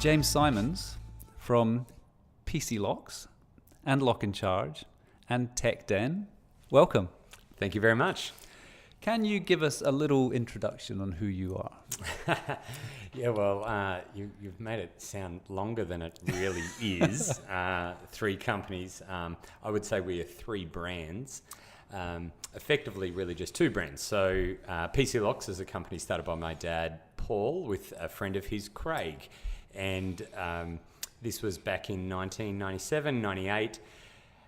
James Simons from PC Locks and Lock and Charge and Tech Den. Welcome. Thank you very much. Can you give us a little introduction on who you are? Yeah, well, you've made it sound longer than it really is. Three companies. I would say we are three brands. Effectively, really just two brands. So PC Locks is a company started by my dad, Paul, with a friend of his, Craig. And this was back in 1997, 98.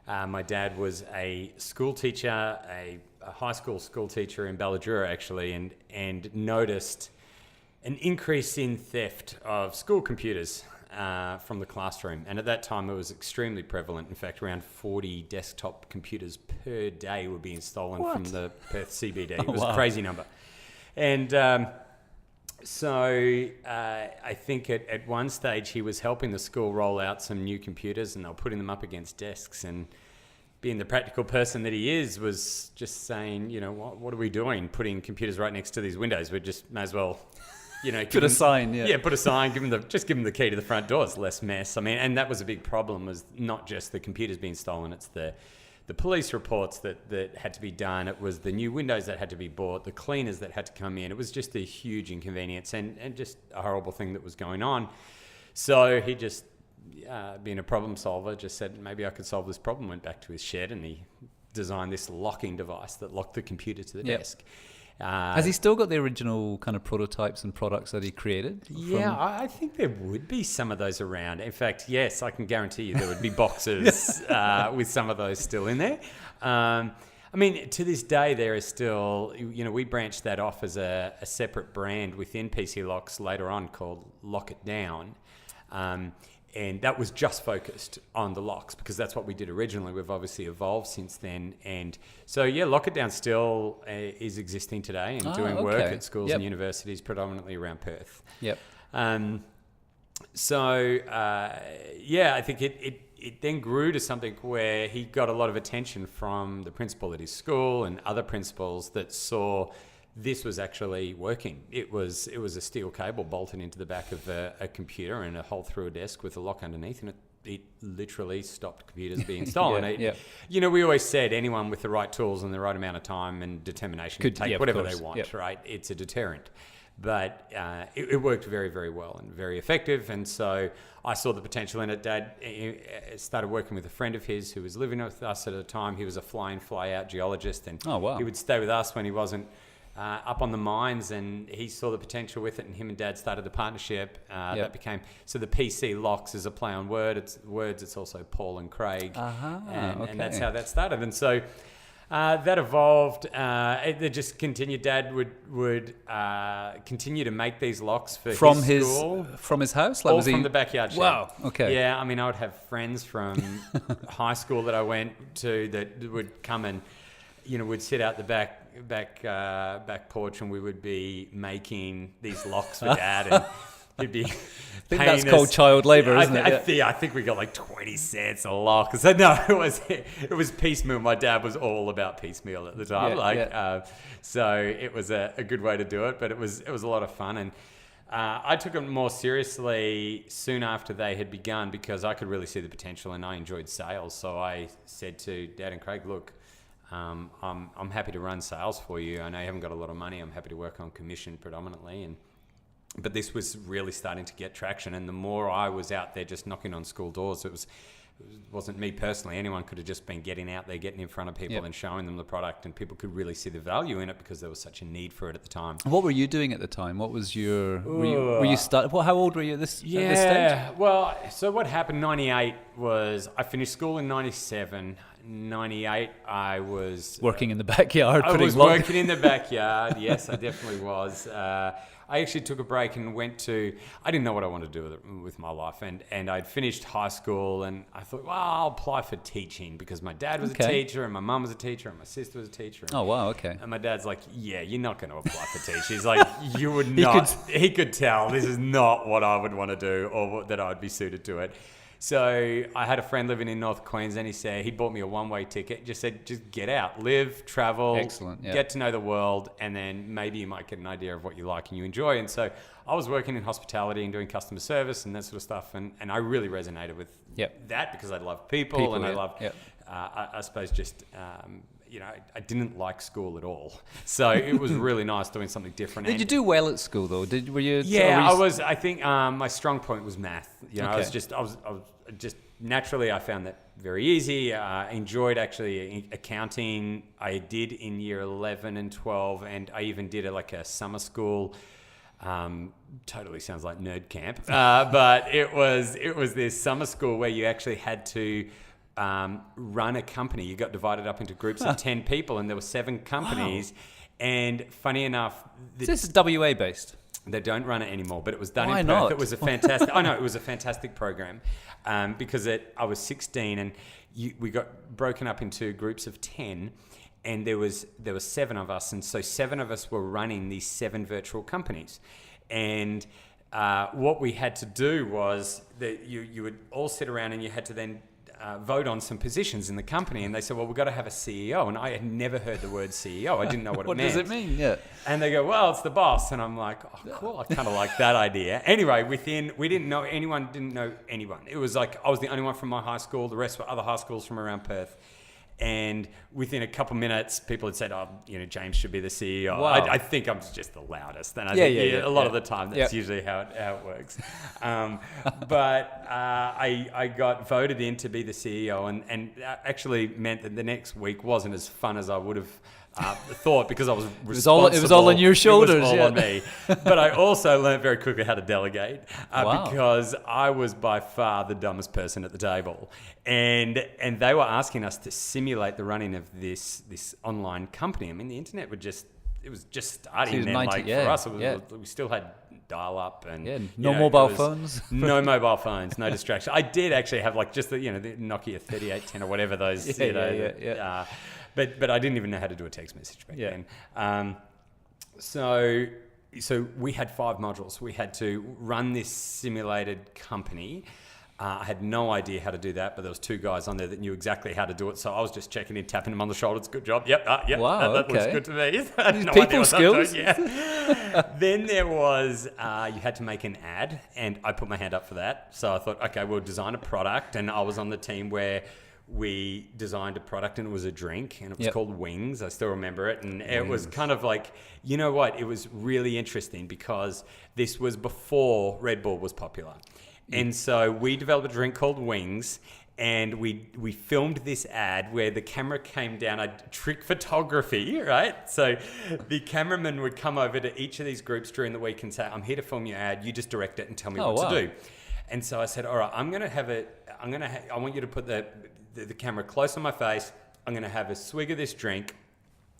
My dad was a school teacher, a high school teacher in Balladura, actually, and noticed an increase in theft of school computers from the classroom. And at that time, it was extremely prevalent. In fact, around 40 desktop computers per day were being stolen from the Perth CBD. It was a crazy number. And so I think at one stage he was helping the school roll out some new computers, and they were putting them up against desks, and being the practical person that he is, was just saying, you know, what are we doing putting computers right next to these windows? We just may as well, you know, put a sign. Yeah, put a sign, give them the key to the front door. It's less mess. I mean, and that was a big problem, was not just the computers being stolen, it's the police reports that had to be done. It was the new windows that had to be bought, the cleaners that had to come in. It was just a huge inconvenience and just a horrible thing that was going on. So he just, being a problem solver, just said, maybe I could solve this problem. Went back to his shed and he designed this locking device that locked the computer to the desk. Has he still got the original kind of prototypes and products that he created? Yeah, I think there would be some of those around. In fact, yes, I can guarantee you there would be boxes with some of those still in there. I mean, to this day, there is still, you know, we branched that off as a separate brand within PC Locks later on called Lock It Down. And that was just focused on the locks because that's what we did originally. We've obviously evolved since then. And so, yeah, Lock It Down still is existing today and doing work at schools and universities, predominantly around Perth. Yep. I think it then grew to something where he got a lot of attention from the principal at his school and other principals that saw this was actually working. It was a steel cable bolted into the back of a computer and a hole through a desk with a lock underneath, and it literally stopped computers being stolen. You know, we always said anyone with the right tools and the right amount of time and determination could take whatever they want, right? It's a deterrent. But it worked very, very well and very effective. And so I saw the potential in it. Dad started working with a friend of his who was living with us at the time. He was a fly-in, fly-out geologist, and he would stay with us when he wasn't up on the mines, and he saw the potential with it, and him and Dad started the partnership. That became, so the PC Locks is a play on words. It's also Paul and Craig, and that's how that started. And so that evolved. It just continued. Dad would continue to make these locks for his school. From his house? Like, from the backyard shed. Wow, okay. Yeah, I mean, I would have friends from high school that I went to that would come and, you know, would sit out the back porch, and we would be making these locks for Dad, and he'd be. I think that's called child labour, isn't it? I think we got like 20 cents a lock. So no, it was piecemeal. My dad was all about piecemeal at the time. So it was a good way to do it, but it was a lot of fun, and I took it more seriously soon after they had begun because I could really see the potential, and I enjoyed sales. So I said to Dad and Craig, look, I'm happy to run sales for you. I know you haven't got a lot of money. I'm happy to work on commission predominantly. But this was really starting to get traction. And the more I was out there just knocking on school doors, it wasn't me personally. Anyone could have just been getting out there, getting in front of people and showing them the product. And people could really see the value in it because there was such a need for it at the time. What were you doing at the time? What was your... Were you how old were you at this stage? Yeah, well, so what happened 98 was I finished school in 97. 98, I was... Working in the backyard. Working in the backyard. Yes, I definitely was. I actually took a break and went to... I didn't know what I wanted to do with my life. And I'd finished high school, and I thought, well, I'll apply for teaching because my dad was a teacher, and my mum was a teacher, and my sister was a teacher. Oh, wow, okay. And my dad's like, yeah, you're not going to apply for teaching. He's like, you would not... He could tell this is not what I would want to do or that I would be suited to it. So I had a friend living in North Queensland. He bought me a one-way ticket. Just said, just get out, live, travel, Excellent, yeah. get to know the world, and then maybe you might get an idea of what you like and you enjoy. And so I was working in hospitality and doing customer service and that sort of stuff, and I really resonated with that because I love people and I love, I suppose, just I didn't like school at all, so it was really nice doing something different. Did you do well at school though? Were you? Yeah, I was. I think my strong point was math. I was just naturally, I found that very easy. I enjoyed actually accounting. I did in year 11 and 12, and I even did a summer school. Totally sounds like nerd camp, but it was this summer school where you actually had to run a company. You got divided up into groups of 10 people, and there were 7 companies. Wow. And funny enough, this is WA based. They don't run it anymore, but it was done Why in Perth. not? It was a fantastic. It was a fantastic program because I was 16, and we got broken up into groups of 10, and there was 7 of us, and so 7 of us were running these 7 virtual companies, and what we had to do was that you would all sit around and you had to then vote on some positions in the company, and they said, well, we've got to have a CEO, and I had never heard the word CEO. I didn't know what it meant. What does it mean? Yeah. And they go, well, it's the boss, and I'm like, oh, cool, I kind of like that idea. Anyway, we didn't know anyone. It was like I was the only one from my high school. The rest were other high schools from around Perth. And within a couple minutes, people had said, James should be the CEO. Wow. I think I'm just the loudest. And I think a lot of the time, that's usually how it works. But I got voted in to be the CEO, and that actually meant that the next week wasn't as fun as I would have thought, because I was responsible. It was all on your shoulders. It was all on me. But I also learned very quickly how to delegate because I was by far the dumbest person at the table. And they were asking us to simulate the running of this online company. I mean, the internet it was just starting then. For us, we still had dial-up and mobile phones. No mobile phones, no distraction. I did actually have just the Nokia 3810 or whatever those. But I didn't even know how to do a text message back then. So we had 5 modules. We had to run this simulated company. I had no idea how to do that, but there was 2 guys on there that knew exactly how to do it. So I was just checking in, tapping them on the shoulders. Good job. Yep. Wow, that looks good to me. I had no people idea what skills. Then there was, you had to make an ad, and I put my hand up for that. So I thought, okay, we'll design a product. And I was on the team where we designed a product, and it was a drink, and it was called Wings. I still remember it. And it was kind of like, you know what? It was really interesting because this was before Red Bull was popular. And so we developed a drink called Wings, and we filmed this ad where the camera came down, trick photography, right? So the cameraman would come over to each of these groups during the week and say, I'm here to film your ad. You just direct it and tell me what to do. And so I said, all right, I want you to put the camera close on my face. I'm going to have a swig of this drink,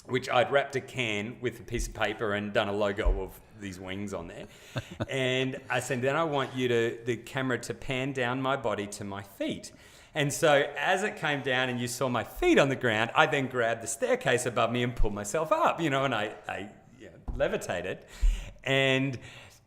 which I'd wrapped a can with a piece of paper and done a logo of these wings on there. And I said, then I want the camera to pan down my body to my feet. And so as it came down and you saw my feet on the ground, I then grabbed the staircase above me and pulled myself up, and I levitated. And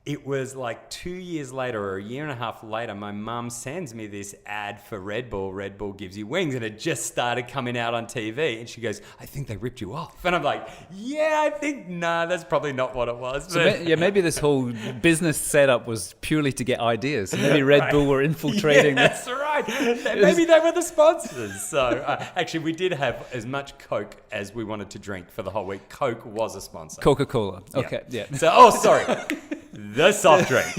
it was like 2 years later or a year and a half later, my mum sends me this ad for Red Bull. Red Bull gives you wings. And it just started coming out on TV. And she goes, I think they ripped you off. And I'm like, that's probably not what it was. So maybe this whole business setup was purely to get ideas. Maybe Red Bull were infiltrating this. That's right. Maybe they were the sponsors. So actually, we did have as much Coke as we wanted to drink for the whole week. Coke was a sponsor. Coca-Cola. Okay, yeah. So, sorry. The soft drink.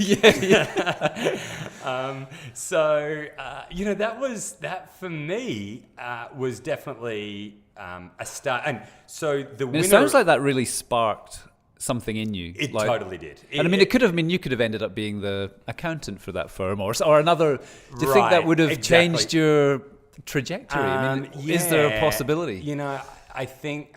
That for me was definitely a start. And so the winner. It sounds like that really sparked something in you. It totally did. It could have been, you could have ended up being the accountant for that firm or another. Do you think that would have changed your trajectory? Is there a possibility? I think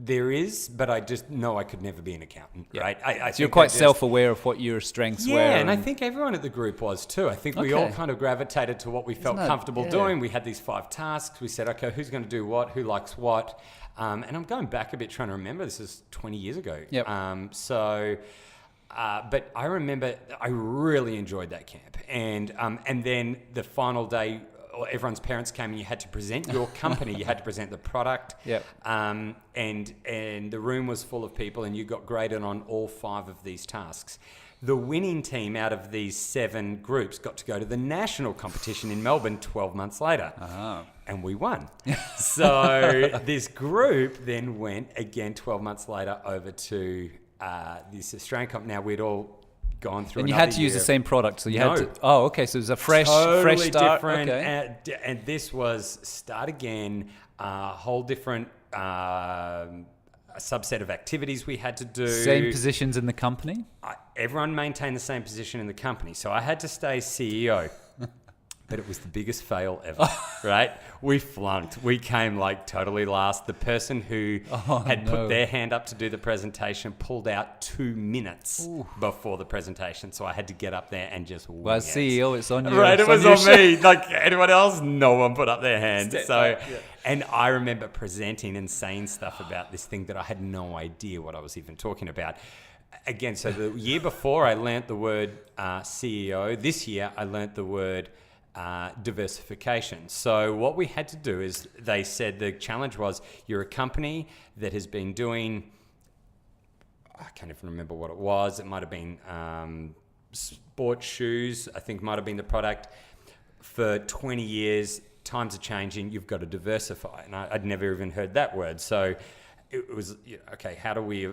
there is, but I just know I could never be an accountant, right? So you're quite self-aware of what your strengths were. Yeah, and I think everyone at the group was too. I think we all kind of gravitated to what we felt comfortable doing. We had these 5 tasks. We said, okay, who's going to do what? Who likes what? And I'm going back a bit trying to remember. This is 20 years ago. Yep. So But I remember I really enjoyed that camp. And then the final day, everyone's parents came and you had to present your company. You had to present the product. Yep. And the room was full of people and you got graded on all 5 of these tasks. The winning team out of these 7 groups got to go to the national competition in Melbourne 12 months later. Uh-huh. And we won. So this group then went again 12 months later over to this Australian company. Now we'd all gone through. And you had to use the same product, so you had to. Oh, okay. So it was a fresh start. Different. Okay. And this was start again. A whole different a subset of activities we had to do. Same positions in the company? Everyone maintained the same position in the company. So I had to stay CEO. But it was the biggest fail ever, right? We flunked. We came like totally last. The person who had put their hand up to do the presentation pulled out 2 minutes before the presentation. So I had to get up there and just wing as CEO, it's on you. Right, it was on me. Like anyone else, no one put up their hand. And I remember presenting and saying stuff about this thing that I had no idea what I was even talking about. Again, so the year before I learnt the word CEO. This year I learnt the word diversification. So what we had to do is they said the challenge was you're a company that has been doing, I can't even remember what it was. It might have been sports shoes. I think might have been the product for 20 years. Times are changing. You've got to diversify. And I'd never even heard that word. So it was, okay, how do we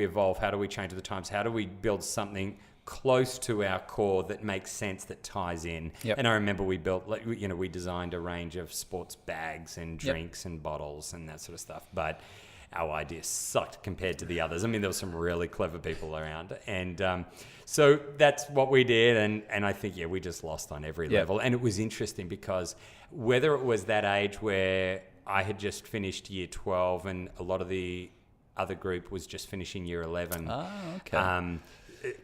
evolve? How do we change with the times? How do we build something close to our core that makes sense, that ties in? Yep. And I remember we built, we designed a range of sports bags and drinks and bottles and that sort of stuff. But our idea sucked compared to the others. I mean, there were some really clever people around. And so that's what we did. And I think, we just lost on every level. And it was interesting because whether it was that age where I had just finished year 12 and a lot of the other group was just finishing year 11. Oh, okay.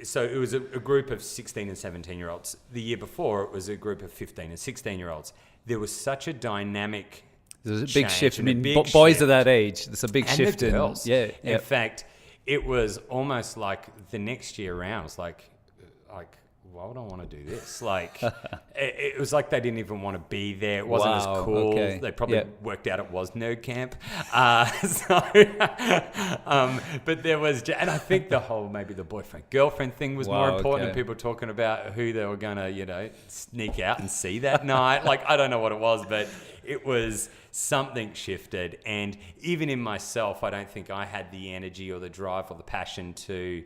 So it was a group of 16 and 17-year-olds. The year before, it was a group of 15 and 16-year-olds. There was such a dynamic There's a big shift. I mean, boys shift. of that age, there's a big And shift the girls. In fact, it was almost like the next year around, it was like, why would I want to do this? Like, it was like they didn't even want to be there. It wasn't as cool. Okay. They probably worked out it was nerd camp. But there was, and I think the whole maybe the boyfriend-girlfriend thing was more important. And people talking about who they were going to, sneak out and see that night. Like, I don't know what it was, but it was something shifted. And even in myself, I don't think I had the energy or the drive or the passion to...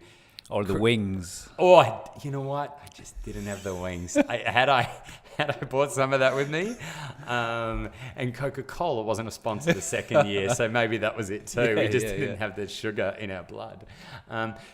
Or the wings. Oh, you know what? I just didn't have the wings. Had I bought some of that with me, and Coca-Cola wasn't a sponsor the second year, so maybe that was it too. We just didn't have the sugar in our blood.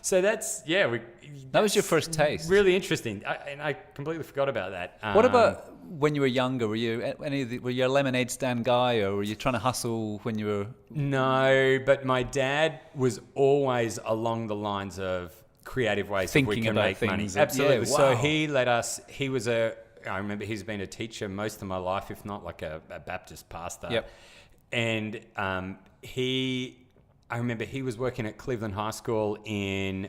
So that's that was your first taste. Really interesting, and I completely forgot about that. What about when you were younger? Were you a lemonade stand guy, or were you trying to hustle when you were? No, but my dad was always along the lines of creative ways that we can make money. Absolutely. So he let us, I remember he's been a teacher most of my life, if not like a Baptist pastor. Yep. And I remember he was working at Cleveland High School in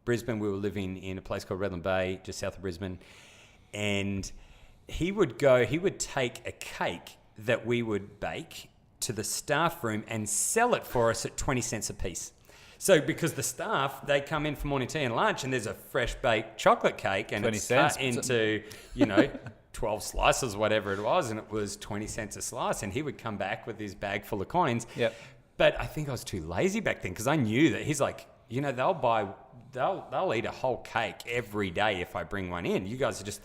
Brisbane. We were living in a place called Redland Bay, just south of Brisbane. And he would take a cake that we would bake to the staff room and sell it for us at 20 cents a piece. So because the staff, they come in for morning tea and lunch and there's a fresh baked chocolate cake and it's cut into, 12 slices, whatever it was, and it was 20 cents a slice. And he would come back with his bag full of coins. Yep. But I think I was too lazy back then because I knew that he's like, they'll eat a whole cake every day if I bring one in. You guys are just...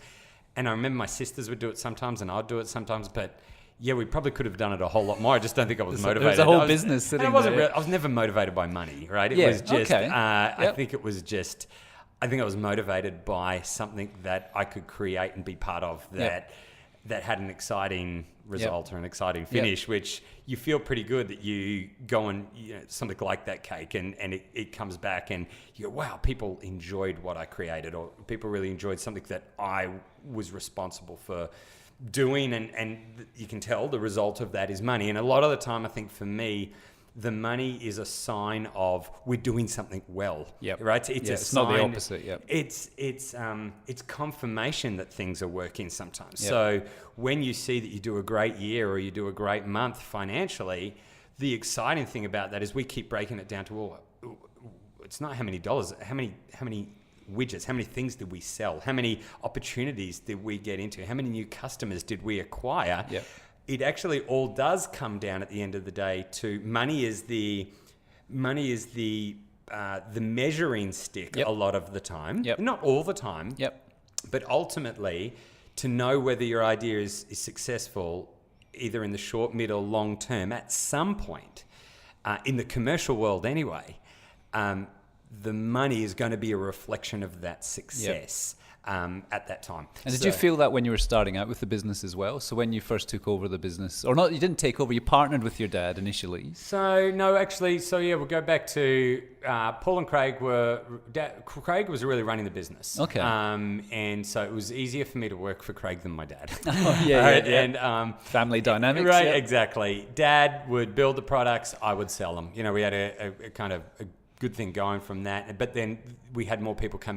And I remember my sisters would do it sometimes and I'd do it sometimes, but... Yeah, we probably could have done it a whole lot more. I just don't think I was motivated. There's a whole business sitting there. I was never motivated by money, right? It was just, I think it was just, I think I was motivated by something that I could create and be part of that had an exciting result or an exciting finish, which you feel pretty good that you go and, something like that cake and it comes back and you go, wow, people enjoyed what I created, or people really enjoyed something that I was responsible for doing, and you can tell the result of that is money. And a lot of the time, I think for me, the money is a sign of we're doing something well. Yep. Right? It's it's not the opposite. Yep. It's confirmation that things are working sometimes. Yep. So when you see that you do a great year or you do a great month financially, the exciting thing about that is we keep breaking it down to, well, it's not how many dollars, how many widgets, how many things did we sell, how many opportunities did we get into, how many new customers did we acquire. Yep. It actually all does come down at the end of the day to money is the measuring stick. Yep. A lot of the time. Yep. Not all the time. Yep. But ultimately, to know whether your idea is successful, either in the short, mid, or long term, at some point, in the commercial world anyway, the money is going to be a reflection of that success. At that time. And did you feel that when you were starting out with the business as well? So when you first took over the business, or not, you didn't take over, you partnered with your dad initially. So no, actually, we'll go back to Paul and Craig Craig was really running the business. Okay. And so it was easier for me to work for Craig than my dad. Yeah. And family dynamics. Right, yeah. Exactly. Dad would build the products, I would sell them. We had a kind of a good thing going from that. But then we had more people come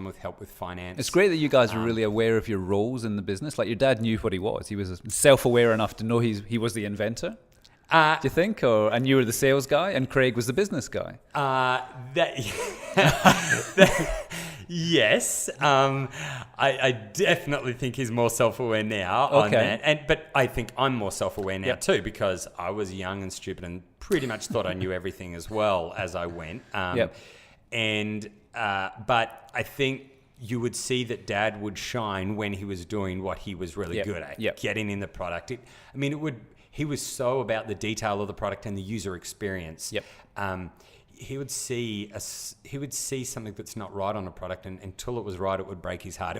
with help with finance. It's great that you guys were really aware of your roles in the business. Like your dad knew what he was. He was self-aware enough to know he was the inventor. Do you think? And you were the sales guy and Craig was the business guy? Yes. I definitely think he's more self-aware now on that. But I think I'm more self-aware now too, because I was young and stupid and pretty much thought I knew everything as well as I went. But I think you would see that Dad would shine when he was doing what he was really good at, getting in the product. He was so about the detail of the product and the user experience. He would see something that's not right on a product, and until it was right, it would break his heart.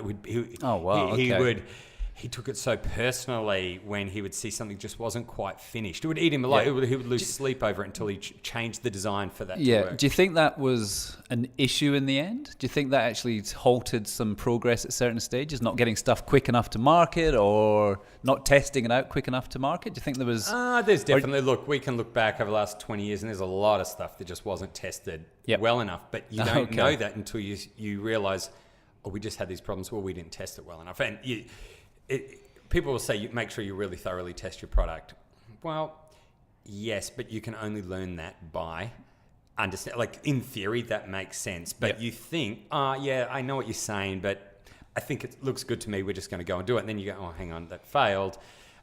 He took it so personally when he would see something just wasn't quite finished. It would eat him alive. He would lose sleep over it until he changed the design for that to work. Do you think that was an issue in the end? Do you think that actually halted some progress at certain stages, not getting stuff quick enough to market or not testing it out quick enough to market? Do you think there was... There's definitely... Look, we can look back over the last 20 years and there's a lot of stuff that just wasn't tested well enough, but you don't know that until you realise, we just had these problems. Well, we didn't test it well enough. And people will say, make sure you really thoroughly test your product. Well, yes, but you can only learn that by understand. Like in theory, that makes sense. But you think, I know what you're saying, but I think it looks good to me. We're just going to go and do it. And then you go, hang on, that failed.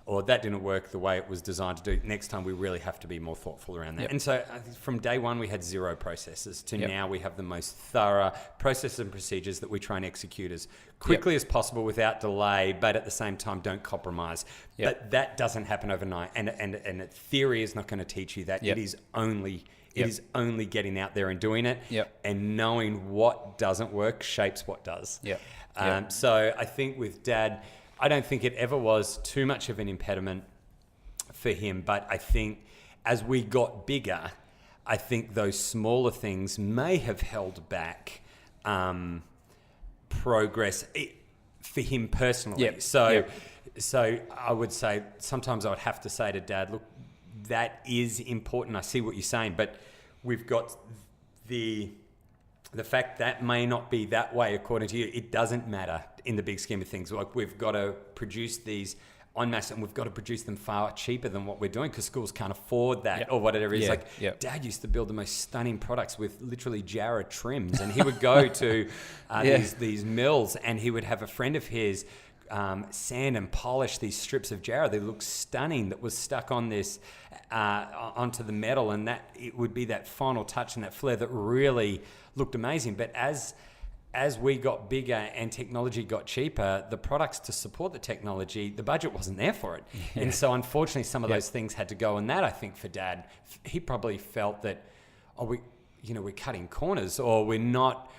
Or that didn't work the way it was designed to do. Next time, we really have to be more thoughtful around that. And so from day one, we had zero processes to now we have the most thorough processes and procedures that we try and execute as quickly as possible without delay, but at the same time, don't compromise. But that doesn't happen overnight. And theory is not going to teach you that. It is only... It is only getting out there and doing it and knowing what doesn't work shapes what does. So I think with Dad... I don't think it ever was too much of an impediment for him, but I think as we got bigger, I think those smaller things may have held back progress for him personally. So I would say sometimes I would have to say to Dad, look, that is important. I see what you're saying, but we've got the fact that may not be that way according to you. It doesn't matter in the big scheme of things. Like we've got to produce these en masse and we've got to produce them far cheaper than what we're doing because schools can't afford that or whatever it is. Dad used to build the most stunning products with literally Jarrah trims, and he would go to these mills and he would have a friend of his sand and polish these strips of Jarrah. They look stunning that was stuck on this onto the metal, and that it would be that final touch and that flair that really looked amazing. But as we got bigger and technology got cheaper, the products to support the technology, the budget wasn't there for it. And so unfortunately some of those things had to go. And that, I think, for Dad, he probably felt that we're cutting corners, or we're not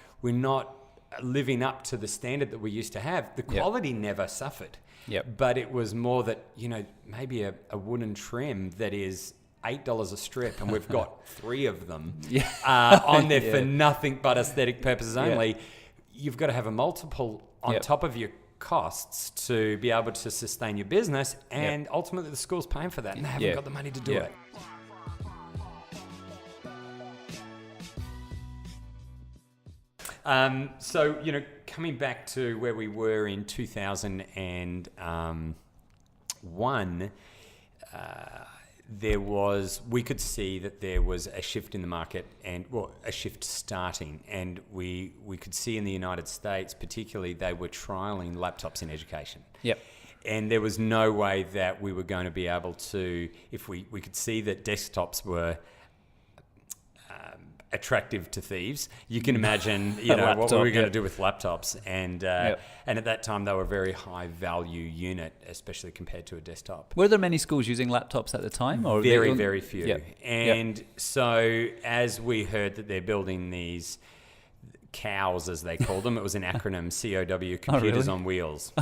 living up to the standard that we used to have. The quality never suffered. But it was more that, maybe a wooden trim that is $8 a strip and we've got 3 of them on there for nothing but aesthetic purposes only. You've got to have a multiple on top of your costs to be able to sustain your business, and ultimately the school's paying for that and they haven't got the money to do it. So, coming back to where we were in 2001, we could see that there was a shift in the market a shift starting. And we could see in the United States, particularly, they were trialing laptops in education. Yep. And there was no way that we were going to be able to, if we could see that desktops were attractive to thieves. You can imagine, what were we going to do with laptops? And and at that time, they were a very high value unit, especially compared to a desktop. Were there many schools using laptops at the time? Or very few. Yep. And so as we heard that they're building these COWs, as they call them, it was an acronym, COW, Computers on Wheels,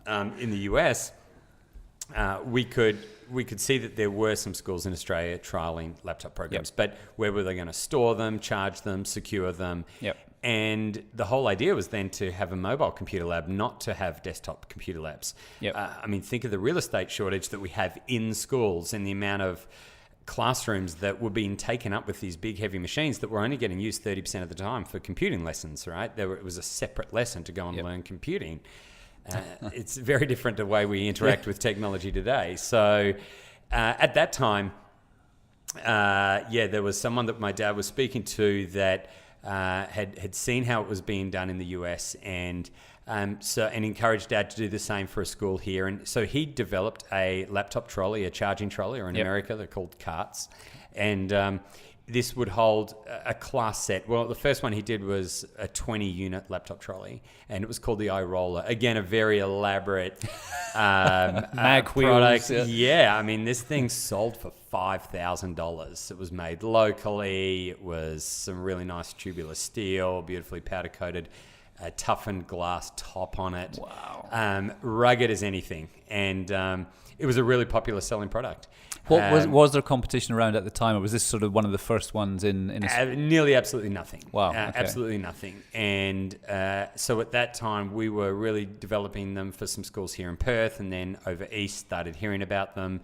in the US, we could see that there were some schools in Australia trialing laptop programs, but where were they going to store them, charge them, secure them? Yep. And the whole idea was then to have a mobile computer lab, not to have desktop computer labs. Yep. Think of the real estate shortage that we have in schools and the amount of classrooms that were being taken up with these big heavy machines that were only getting used 30% of the time for computing lessons, right? It was a separate lesson to go and learn computing. It's very different to the way we interact with technology today. So at that time, there was someone that my dad was speaking to that had seen how it was being done in the US and encouraged Dad to do the same for a school here. And so he developed a laptop trolley, a charging trolley, or in America they're called carts. And this would hold a class set. Well, the first one he did was a 20-unit laptop trolley, and it was called the iRoller. Again, a very elaborate mag product. Wheels. Yeah, this thing sold for $5,000. It was made locally. It was some really nice tubular steel, beautifully powder-coated, toughened glass top on it. Wow. Rugged as anything. And it was a really popular selling product. What was there competition around at the time, or was this sort of one of the first ones in nearly absolutely nothing. Wow. Okay. Absolutely nothing. And so at that time, we were really developing them for some schools here in Perth, and then over east started hearing about them.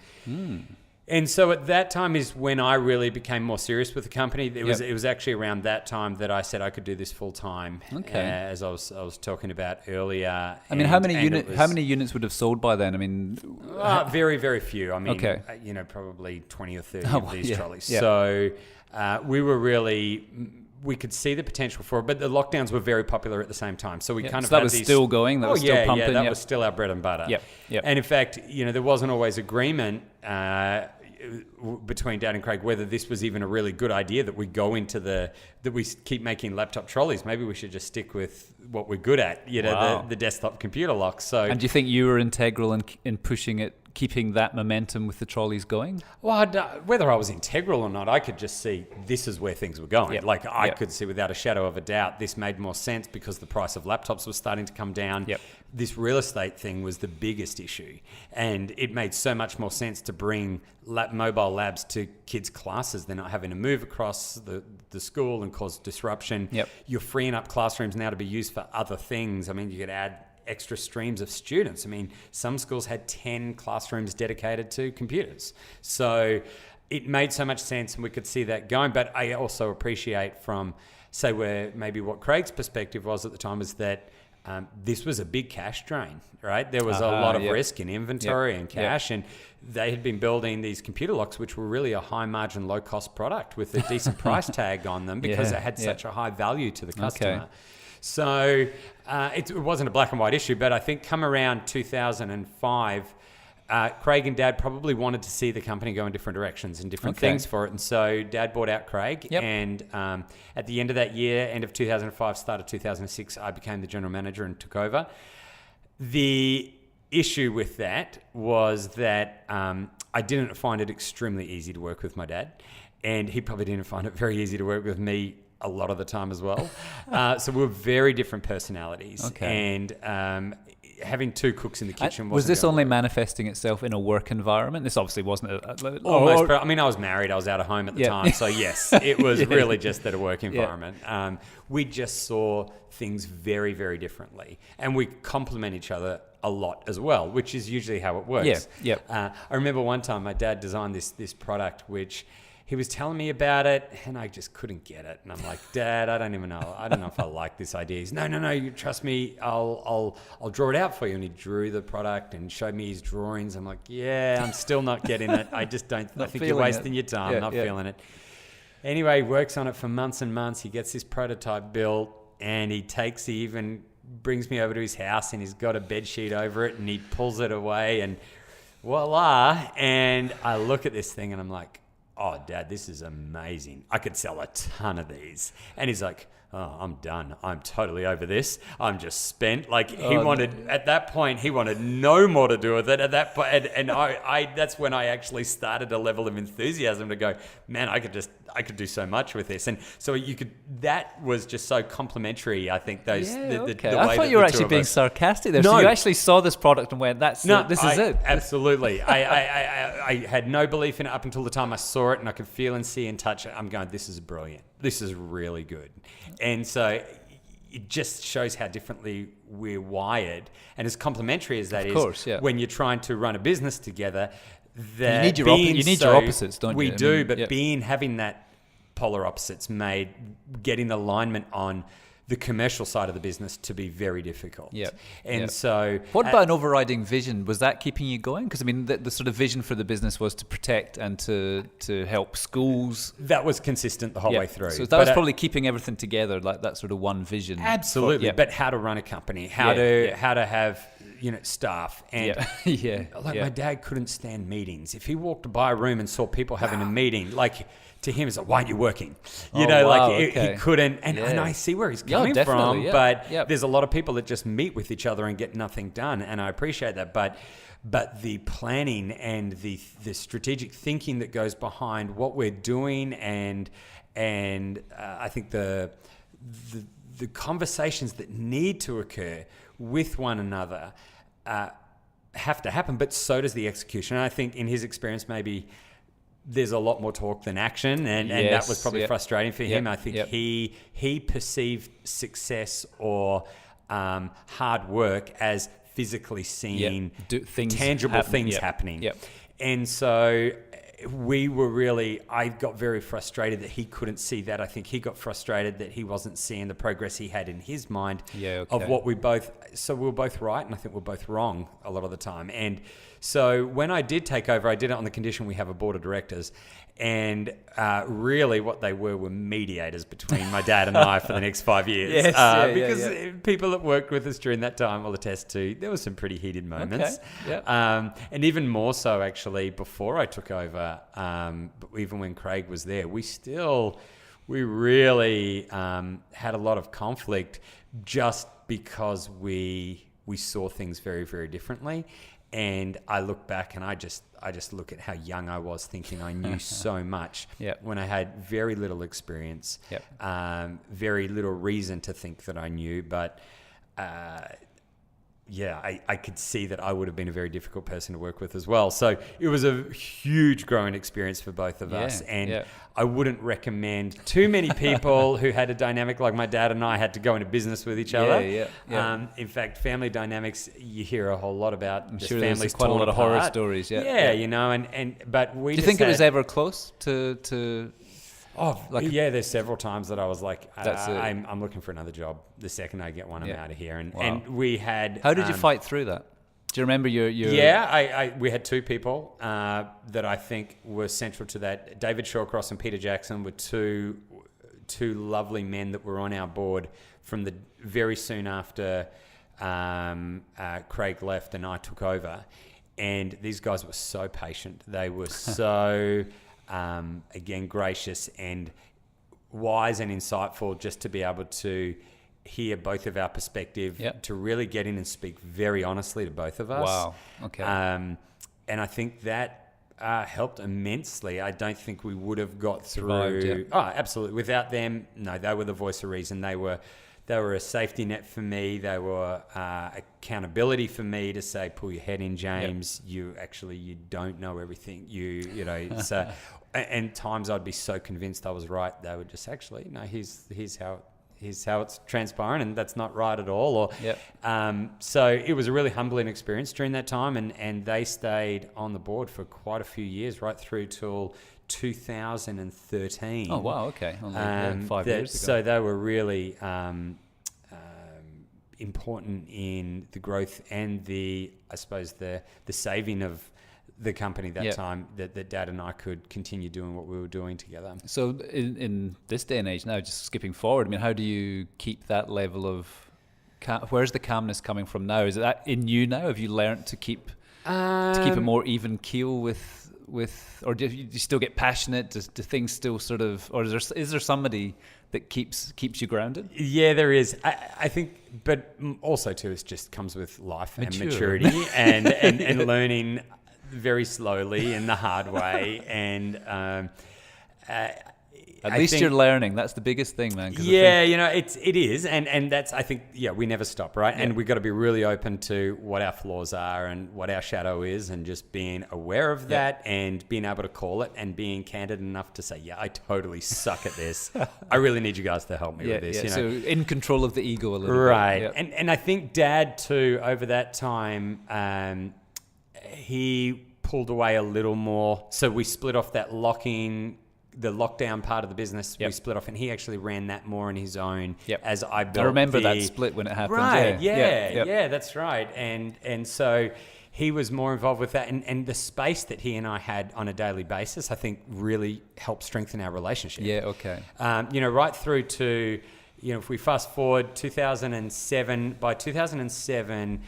And so at that time is when I really became more serious with the company. It was actually around that time that I said I could do this full time. Okay. As I was talking about earlier. How many units would have sold by then? Very, very few. Okay. Probably 20 or 30 of these trolleys. Yeah. So we could see the potential for it, but the lockdowns were very popular at the same time. So we kind of that was still going. That was still pumping. That was still our bread and butter. Yep. And in fact, there wasn't always agreement between Dad and Craig whether this was even a really good idea that we go into that we keep making laptop trolleys. Maybe we should just stick with what we're good at, the desktop computer locks. So, and do you think you were integral in pushing it, keeping that momentum with the trolleys going? Well, whether I was integral or not, I could just see this is where things were going. I could see without a shadow of a doubt this made more sense because the price of laptops was starting to come down. This real estate thing was the biggest issue, and it made so much more sense to bring mobile labs to kids' classes. They're not having to move across the school and cause disruption. You're freeing up classrooms now to be used for other things. You could add extra streams of students. Some schools had 10 classrooms dedicated to computers. So it made so much sense, and we could see that going. But I also appreciate from, say, where maybe what Craig's perspective was at the time was that this was a big cash drain, right? There was a lot of risk in inventory and cash, and they had been building these computer locks, which were really a high margin, low cost product with a decent price tag on them because it had such a high value to the customer. Okay. So it wasn't a black and white issue, but I think come around 2005, Craig and Dad probably wanted to see the company go in different directions and different things for it. And so Dad bought out Craig. And at the end of that year, end of 2005, start of 2006, I became the general manager and took over. The issue with that was that I didn't find it extremely easy to work with my dad. And he probably didn't find it very easy to work with me a lot of the time as well. So we were very different personalities. Okay. And having two cooks in the kitchen was this only manifesting itself in a work environment? This obviously wasn't almost. I was married. I was out of home at the time. So yes, it was really just at a work environment. We just saw things very, very differently. And we complement each other a lot as well, which is usually how it works. I remember one time my dad designed this product which he was telling me about it, and I just couldn't get it. And I'm like, Dad, I don't even know. I don't know if I like this idea. He's, no, you trust me. I'll draw it out for you. And he drew the product and showed me his drawings. I'm like, yeah, I'm still not getting it. I just don't. I think you're wasting your time. Not feeling it. Anyway, he works on it for months and months. He gets this prototype built, and he even brings me over to his house, and he's got a bed sheet over it, and he pulls it away, and voila. And I look at this thing, and I'm like, oh, Dad, this is amazing. I could sell a ton of these. And he's like, oh, I'm done. I'm totally over this. I'm just spent. Like at that point, he wanted no more to do with it at that point. And I that's when I actually started a level of enthusiasm to go, man, I could do so much with this. And so that was just so complimentary. I think the way I thought you were actually being sarcastic there. No. So you actually saw this product and went, this is it. Absolutely. I had no belief in it up until the time I saw it, and I could feel and see and touch it. I'm going, this is brilliant. This is really good. And so it just shows how differently we're wired. And as complimentary as that is, when you're trying to run a business together, you need your opposites, don't you? We do, but having that polar opposites getting alignment on the commercial side of the business to be very difficult. So what about an overriding vision? Was that keeping you going? Because I mean, the sort of vision for the business was to protect and to help schools. That was consistent the whole way through. So that was probably keeping everything together, like that sort of one vision. Absolutely. But how to run a company, how to have staff, and my dad couldn't stand meetings. If he walked by a room and saw people having a meeting, like, to him, it's like, why aren't you working? He couldn't. And I see where he's coming from, but there's a lot of people that just meet with each other and get nothing done, and I appreciate that. But the planning and the strategic thinking that goes behind what we're doing, and I think the conversations that need to occur with one another have to happen, but so does the execution. And I think in his experience, maybe there's a lot more talk than action, and that was probably frustrating for him. I think he perceived success or hard work as physically seeing tangible things happening. And so I got very frustrated that he couldn't see that. I think he got frustrated that he wasn't seeing the progress he had in his mind of what we were both right, and I think we're both wrong a lot of the time. And so when I did take over, I did it on the condition we have a board of directors, and really what they were mediators between my dad and I for the next 5 years. Because people that worked with us during that time will attest to there were some pretty heated moments. And even more so actually before I took over, even when Craig was there, we really had a lot of conflict just because we saw things very, very differently. And I look back and I just look at how young I was, thinking I knew so much when I had very little experience, very little reason to think that I knew. But I could see that I would have been a very difficult person to work with as well. So it was a huge growing experience for both of us. And I wouldn't recommend too many people who had a dynamic like my dad and I had to go into business with each other. In fact, family dynamics, you hear a whole lot about. I'm sure there's quite a lot of horror stories. But we. Do you think it was ever close to? There's several times that I was like, I'm looking for another job. The second I get one, I'm out of here. And we had. How did you fight through that? Do you remember your? We had two people that I think were central to that. David Shawcross and Peter Jackson were two lovely men that were on our board from the very soon after Craig left and I took over. And these guys were so patient. They were so. Again, gracious and wise and insightful, just to be able to hear both of our perspective, to really get in and speak very honestly to both of us. Wow. Okay. And I think that helped immensely. I don't think we would have got through. Oh, absolutely. Without them, no, they were the voice of reason. They were a safety net for me. They were accountability for me to say, pull your head in, James. You don't know everything. And times I'd be so convinced I was right. They would just no, here's how here's how it's transpiring, and that's not right at all. Or yep. So it was a really humbling experience during that time, and they stayed on the board for quite a few years, right through till 2013. Oh wow, okay, only 5 years ago. So they were really important in the growth and the saving of the company that time, that Dad and I could continue doing what we were doing together. So in this day and age now, just skipping forward, I mean, how do you keep that level of where's the calmness coming from now? Is it that in you now? Have you learned to keep a more even keel with, or do you still get passionate? Do things still sort of, or is there somebody that keeps you grounded? Yeah, there is. I think, but also too, it just comes with life and maturity and learning very slowly and the hard way. And at least you're learning. That's the biggest thing, man. Yeah, it is, and that's, I think, we never stop, right? Yeah. And we've got to be really open to what our flaws are and what our shadow is, and just being aware of that and being able to call it and being candid enough to say, I totally suck at this. I really need you guys to help me with this. Yeah. So in control of the ego a little bit. Right. Yep. And I think Dad too, over that time, he pulled away a little more. So we split off that the lockdown part of the business. We split off, and he actually ran that more on his own as I built. I remember that split when it happened. Right, yeah, that's right. And so he was more involved with that, and the space that he and I had on a daily basis, I think, really helped strengthen our relationship. Yeah, okay. Right through to, if we fast forward 2007, by 2007,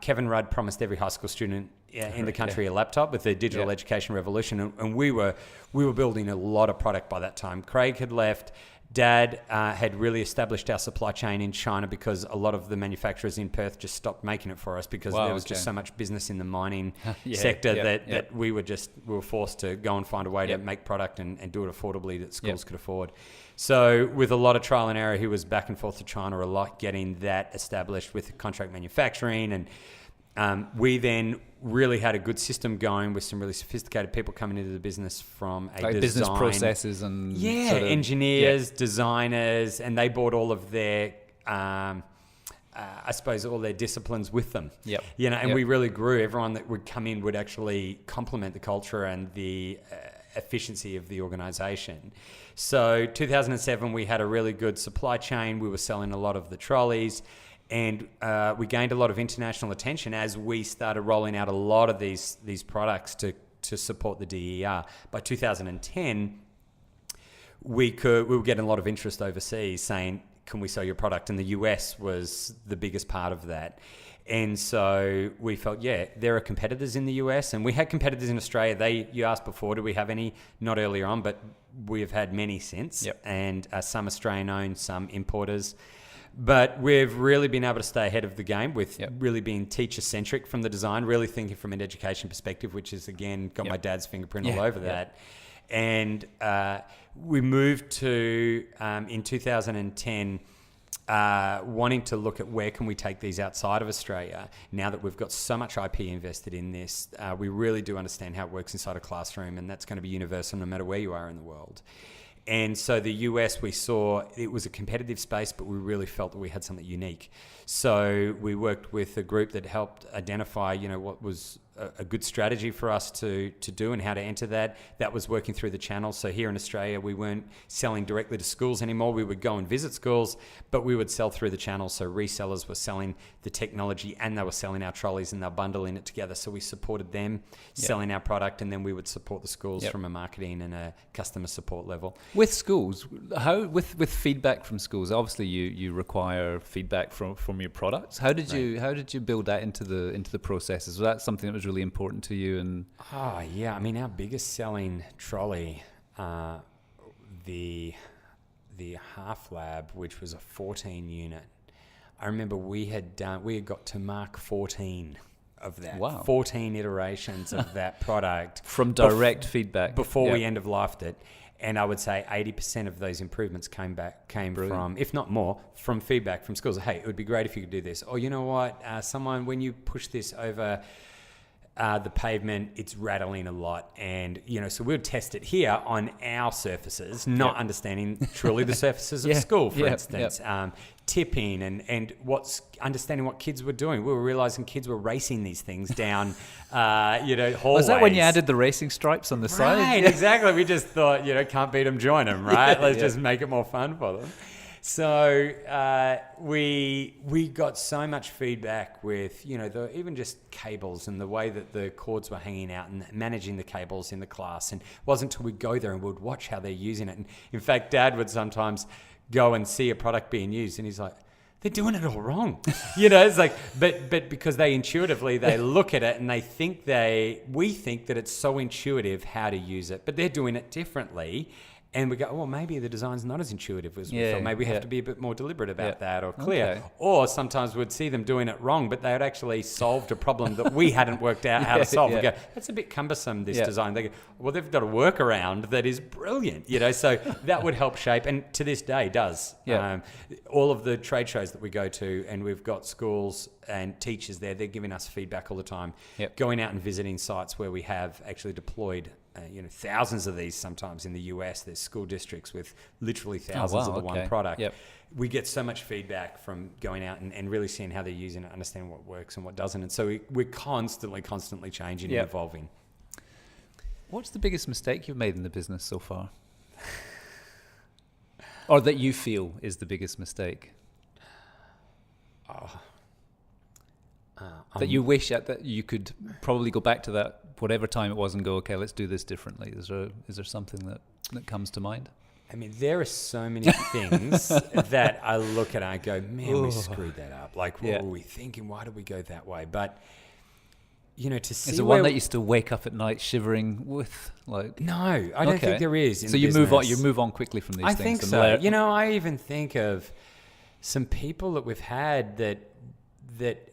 Kevin Rudd promised every high school student in the country a laptop with the digital education revolution, and we were building a lot of product by that time. Craig had left. Dad had really established our supply chain in China, because a lot of the manufacturers in Perth just stopped making it for us, because there was just so much business in the mining sector that we were forced to go and find a way to make product and do it affordably that schools could afford. So with a lot of trial and error, he was back and forth to China a lot, getting that established with contract manufacturing, and we then really had a good system going with some really sophisticated people coming into the business from a design, business processes and engineers, designers, and they brought all of their, all their disciplines with them. And we really grew. Everyone that would come in would actually complement the culture and the efficiency of the organization. So 2007, we had a really good supply chain. We were selling a lot of the trolleys. And we gained a lot of international attention as we started rolling out a lot of these products to support the DER. By 2010, we were getting a lot of interest overseas saying, can we sell your product? And the US was the biggest part of that. And so we felt, there are competitors in the US, and we had competitors in Australia. You asked before, do we have any? Not earlier on, but we have had many since. And some Australian-owned, some importers. But we've really been able to stay ahead of the game with really being teacher-centric from the design, really thinking from an education perspective, which is, again, got my dad's fingerprint all over that. And we moved to, in 2010, wanting to look at where can we take these outside of Australia. Now that we've got so much IP invested in this, we really do understand how it works inside a classroom, and that's going to be universal no matter where you are in the world. And so the US, we saw it was a competitive space, but we really felt that we had something unique. So we worked with a group that helped identify, what was a good strategy for us to do and how to enter that. That was working through the channel. So here in Australia, we weren't selling directly to schools anymore. We would go and visit schools, but we would sell through the channel. So resellers were selling the technology, and they were selling our trolleys, and they're bundling it together. So we supported them selling our product, and then we would support the schools from a marketing and a customer support level. With schools, how with feedback from schools? Obviously, you require feedback from your products. How did you build that into the processes? Was that something that was really important to you? And I mean, our biggest selling trolley, the Half Lab, which was a 14 unit. I remember we had got to mark 14 of that. Wow. 14 iterations of that product from direct feedback before we end of lifed it. And I would say 80% of those improvements came from, if not more, from feedback from schools. Hey, it would be great if you could do this. Or you know what, someone, when you push this over the pavement, it's rattling a lot. And, so we'll test it here on our surfaces, not understanding truly the surfaces of school, for instance. Tipping and understanding what kids were doing. We were realizing kids were racing these things down, hallways. Was that when you added the racing stripes on the side? Right, exactly. We just thought, can't beat them, join them, right? Let's just make it more fun for them. So we got so much feedback with, even just cables and the way that the cords were hanging out and managing the cables in the class. And it wasn't until we'd go there and we'd watch how they're using it. And in fact, Dad would sometimes go and see a product being used and he's like, they're doing it all wrong. It's like, but because they look at it and we think that it's so intuitive how to use it, but they're doing it differently. And we go, well, maybe the design's not as intuitive as we thought. Maybe we have to be a bit more deliberate about that or clear. Okay. Or sometimes we'd see them doing it wrong, but they had actually solved a problem that we hadn't worked out how to solve. We go, that's a bit cumbersome, this design. They go, well, they've got a workaround that is brilliant. So that would help shape, and to this day does. All of the trade shows that we go to, and we've got schools and teachers there, they're giving us feedback all the time. Going out and visiting sites where we have actually deployed thousands of these sometimes in the US. There's school districts with literally thousands of the one product. We get so much feedback from going out and really seeing how they're using it, understanding what works and what doesn't. And so we're constantly changing and evolving. What's the biggest mistake you've made in the business so far? Or that you feel is the biggest mistake? That you wish that you could probably go back to that whatever time it was and go, okay, let's do this differently. Is there something that comes to mind? I mean, there are so many things that I look at and I go, man, we screwed that up. Like, what were we thinking? Why did we go that way? But, to see... Is there one that you still wake up at night shivering with? Like, no, I don't think there is. So you move on quickly from these things. I think so. I even think of some people that we've had that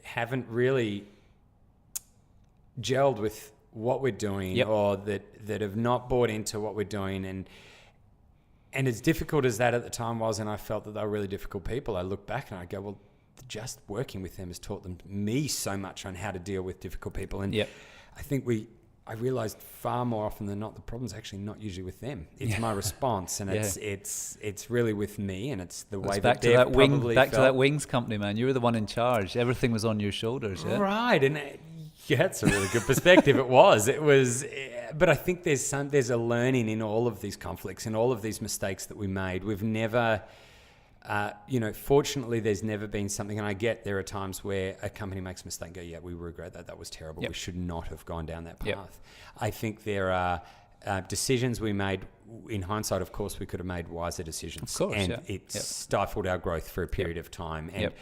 haven't really gelled with what we're doing or that have not bought into what we're doing. And as difficult as that at the time was, and I felt that they were really difficult people, I look back and I go, well, just working with them has taught me so much on how to deal with difficult people. And I think I realized far more often than not, the problem's actually not usually with them. It's my response, and it's really with me, and it's the way that they've probably back to that wings company, man. You were the one in charge. Everything was on your shoulders. Yeah? Right, and that's a really good perspective. It was, but I think there's a learning in all of these conflicts and all of these mistakes that we made. We've never. Fortunately, there's never been something, and I get there are times where a company makes a mistake and go, yeah, we regret that. That was terrible. We should not have gone down that path. I think there are decisions we made. In hindsight, of course, we could have made wiser decisions. Of course, and it stifled our growth for a period of time. And,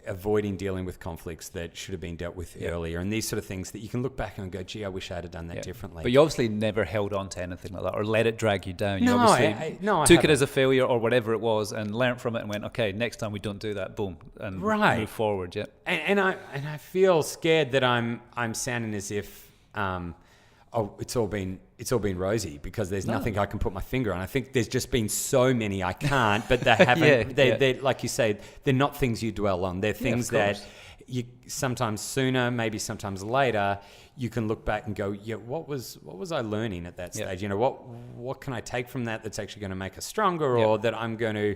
avoiding dealing with conflicts that should have been dealt with earlier, and these sort of things that you can look back and go, gee, I wish I had done that differently. But you obviously never held on to anything like that or let it drag you down. You I took it as a failure or whatever it was and learned from it and went, okay, next time we don't do that, boom, and move forward. And I feel scared that I'm sounding as if it's all been rosy, because there's nothing I can put my finger on. I think there's just been so many I can't, but they haven't. They're like you say, they're not things you dwell on. They're things that you sometimes sooner, maybe sometimes later, you can look back and go, yeah, what was I learning at that stage? What can I take from that that's actually going to make us stronger, or that I'm going to,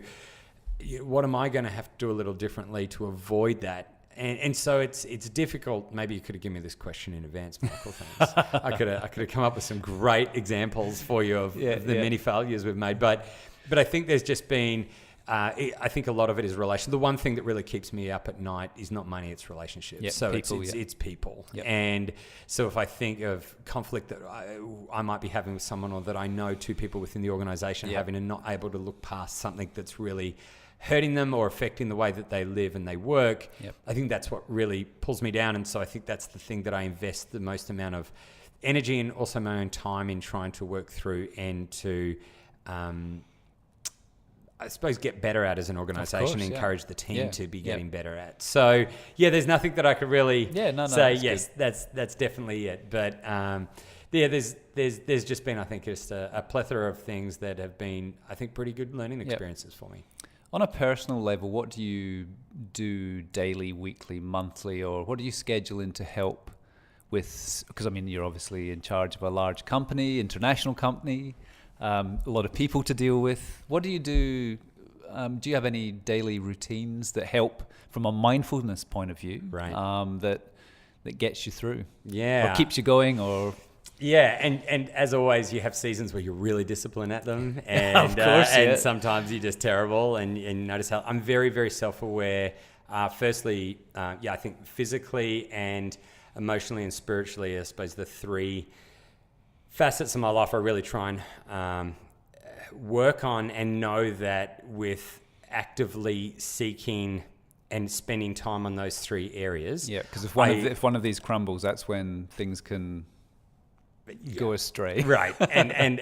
what am I going to have to do a little differently to avoid that? And so it's difficult. Maybe you could have given me this question in advance, Michael. Thanks. I could have come up with some great examples for you of the many failures we've made. But I think there's just been. I think a lot of it is relation. The one thing that really keeps me up at night is not money; it's relationships. So people, it's people. And so if I think of conflict that I might be having with someone, or that I know two people within the organisation having, and not able to look past something that's really hurting them or affecting the way that they live and they work, I think that's what really pulls me down. And so I think that's the thing that I invest the most amount of energy and also my own time in trying to work through and to, I suppose, get better at as an organisation, encourage the team to be getting better at. So, there's nothing that I could really say, yes, that's definitely it. But, there's just been, I think, just a plethora of things that have been, I think, pretty good learning experiences for me. On a personal level, what do you do daily, weekly, monthly, or what do you schedule in to help with, because I mean, you're obviously in charge of a large company, international company, a lot of people to deal with. What do you do? Do you have any daily routines that help from a mindfulness point of view, right? That gets you through, or keeps you going, or and as always, you have seasons where you're really disciplined at them, and of course, and sometimes you're just terrible, and you notice how I'm very, very self-aware. Firstly, I think physically and emotionally and spiritually, I suppose the three facets of my life I really try and work on, and know that with actively seeking and spending time on those three areas. Yeah, because if one of these crumbles, that's when things can go astray. Right. And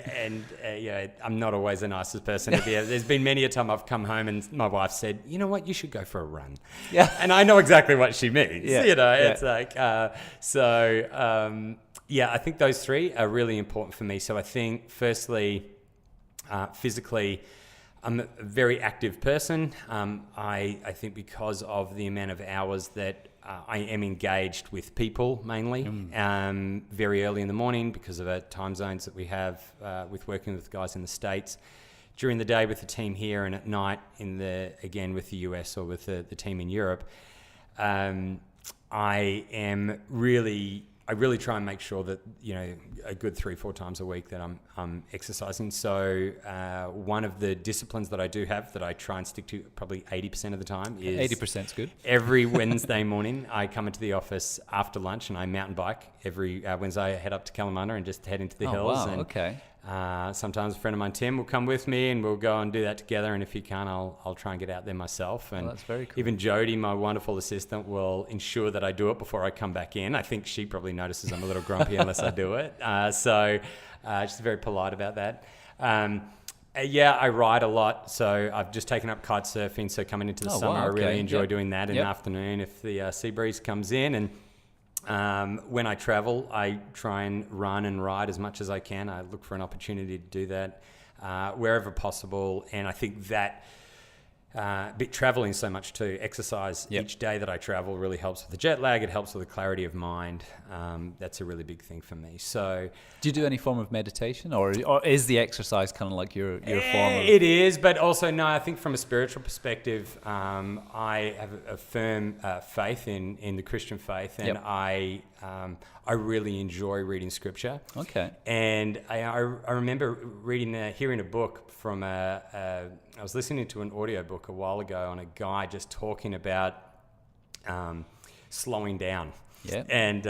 I'm not always the nicest person to be. There's been many a time I've come home and my wife said, you know what, you should go for a run. Yeah. And I know exactly what she means. Yeah. It's like, I think those three are really important for me. So I think firstly, physically, I'm a very active person. I think because of the amount of hours that I am engaged with people mainly, very early in the morning because of the time zones that we have with working with guys in the States, during the day with the team here, and at night with the US or with the team in Europe. I really try and make sure that, a good 3-4 times a week that I'm exercising. So one of the disciplines that I do have that I try and stick to probably 80% of the time is 80% is good. Every Wednesday morning, I come into the office after lunch and I mountain bike. Every Wednesday, I head up to Kalamunda and just head into the hills. Wow, and, okay. Sometimes a friend of mine, Tim, will come with me and we'll go and do that together. And if he can't, I'll try and get out there myself. And that's very cool. Even Jody, my wonderful assistant, will ensure that I do it before I come back in. I think she probably notices I'm a little grumpy unless I do it. So she's very polite about that. I ride a lot. So I've just taken up kite surfing. So coming into the summer, I really enjoy doing that in the afternoon if the sea breeze comes in. And when I travel, I try and run and ride as much as I can. I look for an opportunity to do that wherever possible. And I think that traveling so much too, exercise each day that I travel really helps with the jet lag. It helps with the clarity of mind. That's a really big thing for me. So, do you do any form of meditation, or is the exercise kind of like your form of? It is, but also no. I think from a spiritual perspective, I have a firm faith in the Christian faith, and I really enjoy reading scripture. Okay. And I remember hearing a book from I was listening to an audiobook a while ago on a guy just talking about slowing down. Yeah. And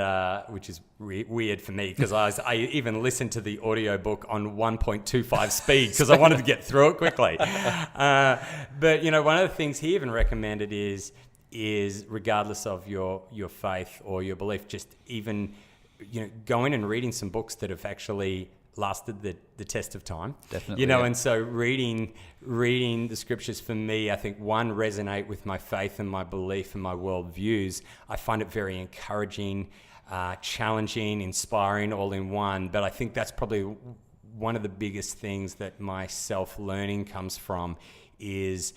which is weird for me because I even listened to the audiobook on 1.25 speed because I wanted to get through it quickly. But one of the things he even recommended is regardless of your faith or your belief, just even going and reading some books that have actually lasted the test of time. Definitely. And so reading the scriptures for me, I think resonate with my faith and my belief and my worldviews. I find it very encouraging, challenging, inspiring, all in one. But I think that's probably one of the biggest things that my self-learning comes from is,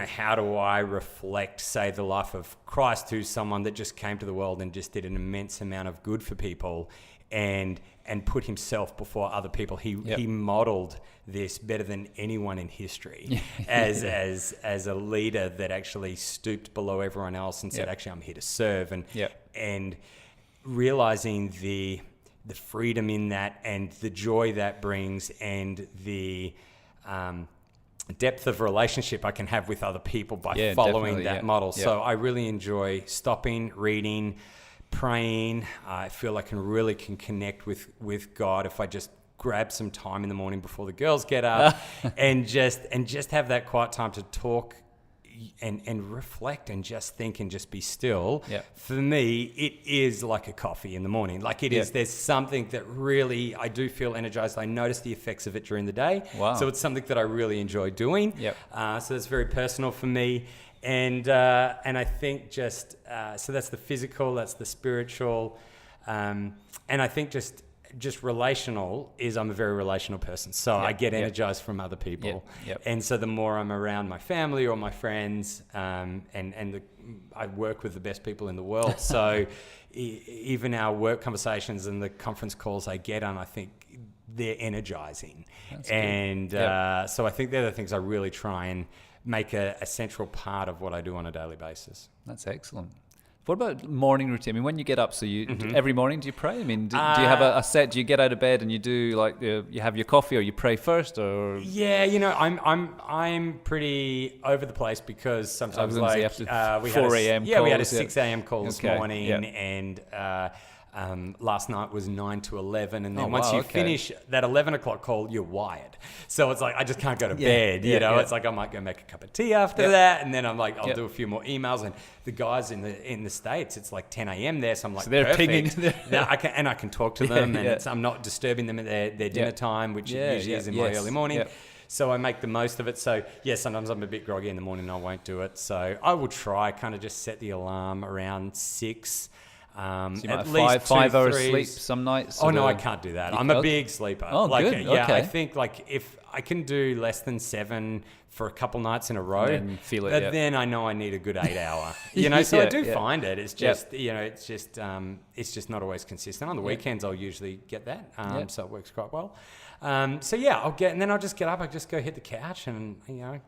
how do I reflect, say, the life of Christ, who's someone that just came to the world and just did an immense amount of good for people and put himself before other people. He modeled this better than anyone in history as a leader that actually stooped below everyone else and said, actually, I'm here to serve. And realizing the freedom in that and the joy that brings and the depth of relationship I can have with other people by following that model. So I really enjoy stopping, reading, praying. I feel I can connect with God if I just grab some time in the morning before the girls get up and just have that quiet time to talk and reflect and just think and just be still. For me, it is like a coffee in the morning. Like it is, there's something that really, I do feel energized. I notice the effects of it during the day. Wow. So it's something that I really enjoy doing. So that's very personal for me. And I think so that's the physical, that's the spiritual. And I think just just relational is I'm a very relational person. So I get energized from other people. And so the more I'm around my family or my friends, I work with the best people in the world. So even our work conversations and the conference calls I get on, I think they're energizing. So I think they're the things I really try and make a central part of what I do on a daily basis. That's excellent. What about morning routine? I mean, when you get up, so you every morning do you pray? I mean, do you have a set? Do you get out of bed and you do like you have your coffee, or you pray first, or? Yeah, I'm pretty over the place because sometimes we 4 a.m. Yeah, we had a 6 a.m. call this morning, and last night was 9 to 11, and then once you finish that 11 o'clock call, you're wired. So it's like I just can't go to bed. It's like I might go make a cup of tea after that, and then I'm like I'll do a few more emails. And the guys in the States, it's like 10 a.m. there, so I'm like, so they're pinging. I can talk to them, and I'm not disturbing them at their dinner time, which usually is in my early morning. So I make the most of it. So sometimes I'm a bit groggy in the morning and I won't do it. So I will try kind of just set the alarm around 6. So at least 5 hours sleep some nights. Oh no, I can't do that. I'm a big sleeper. Oh, good. Yeah, I think like if I can do less than 7 for a couple nights in a row, then feel it. Then I know I need a good 8 hour. So I do find it. It's just it's just not always consistent. On the weekends, I'll usually get that. So it works quite well. I'll just get up. I just go hit the couch and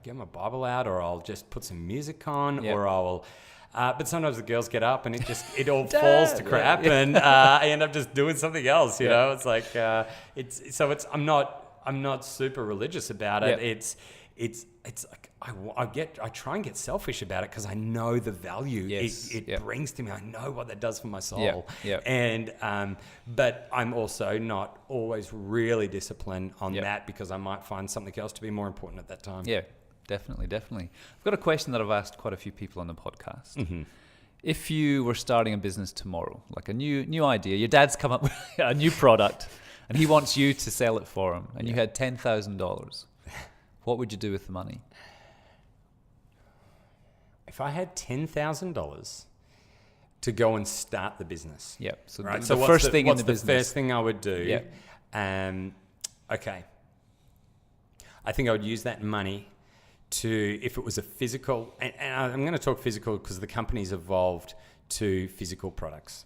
get my Bible out, or I'll just put some music on, or I'll. But sometimes the girls get up and it all falls to crap, and I end up just doing something else. You know, it's like I'm not super religious about it. It's like I try and get selfish about it because I know the value it brings to me. I know what that does for my soul. And but I'm also not always really disciplined on that because I might find something else to be more important at that time. Yeah. Definitely. I've got a question that I've asked quite a few people on the podcast. Mm-hmm. If you were starting a business tomorrow, like a new idea, your dad's come up with a new product and he wants you to sell it for him, and you had $10,000, what would you do with the money? If I had $10,000 to go and start the business. Yeah. So right. The first thing in the business. What's the first thing I would do? Yeah. Okay. I think I would use that money to, if it was a physical, and I'm going to talk physical because the company's evolved to physical products.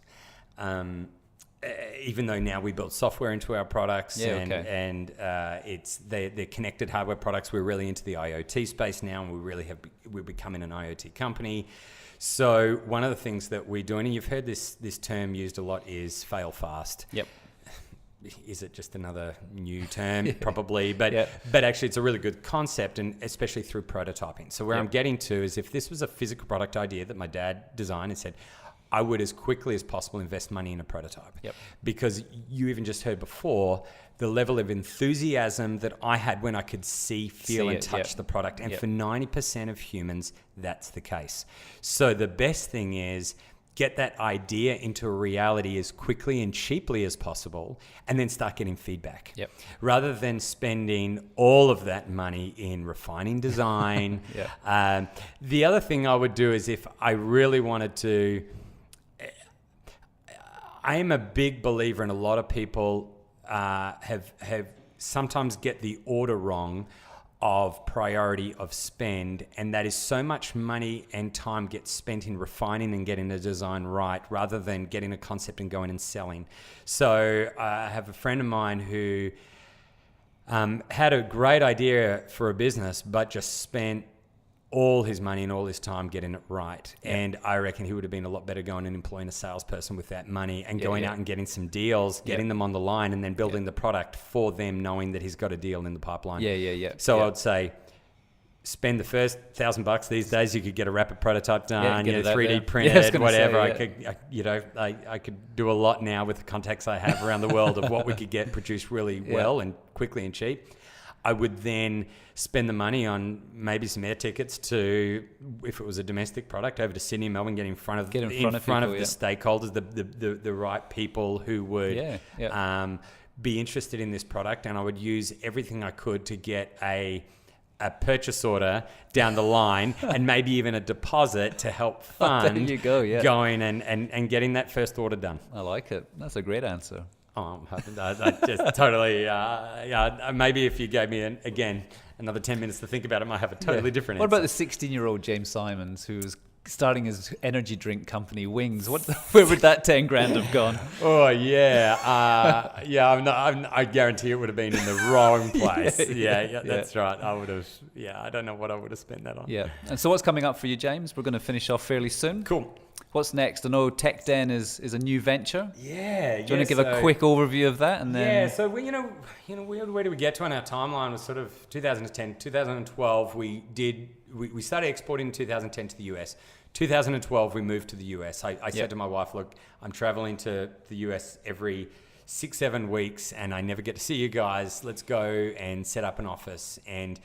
Even though now we build software into our products, and they're connected hardware products. We're really into the IoT space now, and we're becoming an IoT company. So one of the things that we're doing, and you've heard this term used a lot, is fail fast. Yep. Is it just another new term? Probably, but actually it's a really good concept, and especially through prototyping. So where I'm getting to is, if this was a physical product idea that my dad designed and said, I would as quickly as possible invest money in a prototype. Because you even just heard before the level of enthusiasm that I had when I could feel and touch the product. And for 90% of humans, that's the case. So the best thing is, get that idea into a reality as quickly and cheaply as possible, and then start getting feedback. Rather than spending all of that money in refining design. The other thing I would do is, if I really wanted to, I am a big believer, and a lot of people have sometimes get the order wrong of priority of spend, and that is so much money and time gets spent in refining and getting the design right, rather than getting a concept and going and selling. So I have a friend of mine who had a great idea for a business, but just spent all his money and all his time getting it right. And I reckon he would have been a lot better going and employing a salesperson with that money and going out and getting some deals, getting them on the line, and then building the product for them, knowing that he's got a deal in the pipeline. So I would say, spend the first $1,000 these days. You could get a rapid prototype done, 3D printed, whatever. I could do a lot now with the contacts I have around the world of what we could get produced really well and quickly and cheap. I would then spend the money on maybe some air tickets to, if it was a domestic product, over to Sydney, Melbourne, get in front of the stakeholders, the right people who would be interested in this product, and I would use everything I could to get a purchase order down the line and maybe even a deposit to help fund going and getting that first order done. I like it. That's a great answer. Oh, I just totally. Maybe if you gave me another 10 minutes to think about it, I might have a totally different answer. What about the 16-year-old James Simons who's starting his energy drink company, Wings? Where would that 10 grand have gone? Oh yeah, I guarantee it would have been in the wrong place. That's right. I would have. I don't know what I would have spent that on. Yeah. And so what's coming up for you, James? We're going to finish off fairly soon. Cool. What's next? I know Tech Den is a new venture. Yeah. Do you want to give a quick overview of that? And then so we, where do we get to on our timeline was sort of 2010, 2012. We started exporting in 2010 to the US. 2012, we moved to the US. I said to my wife, look, I'm traveling to the US every 6-7 weeks and I never get to see you guys. Let's go and set up an office. And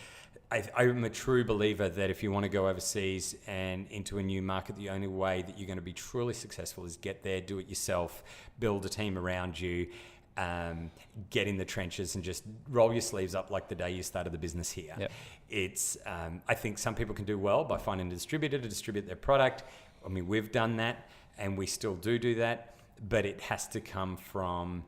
I'm a true believer that if you want to go overseas and into a new market, the only way that you're going to be truly successful is get there, do it yourself, build a team around you, get in the trenches and just roll your sleeves up like the day you started the business here. Yep. It's, I think some people can do well by finding a distributor to distribute their product. I mean, we've done that and we still do that, but it has to come from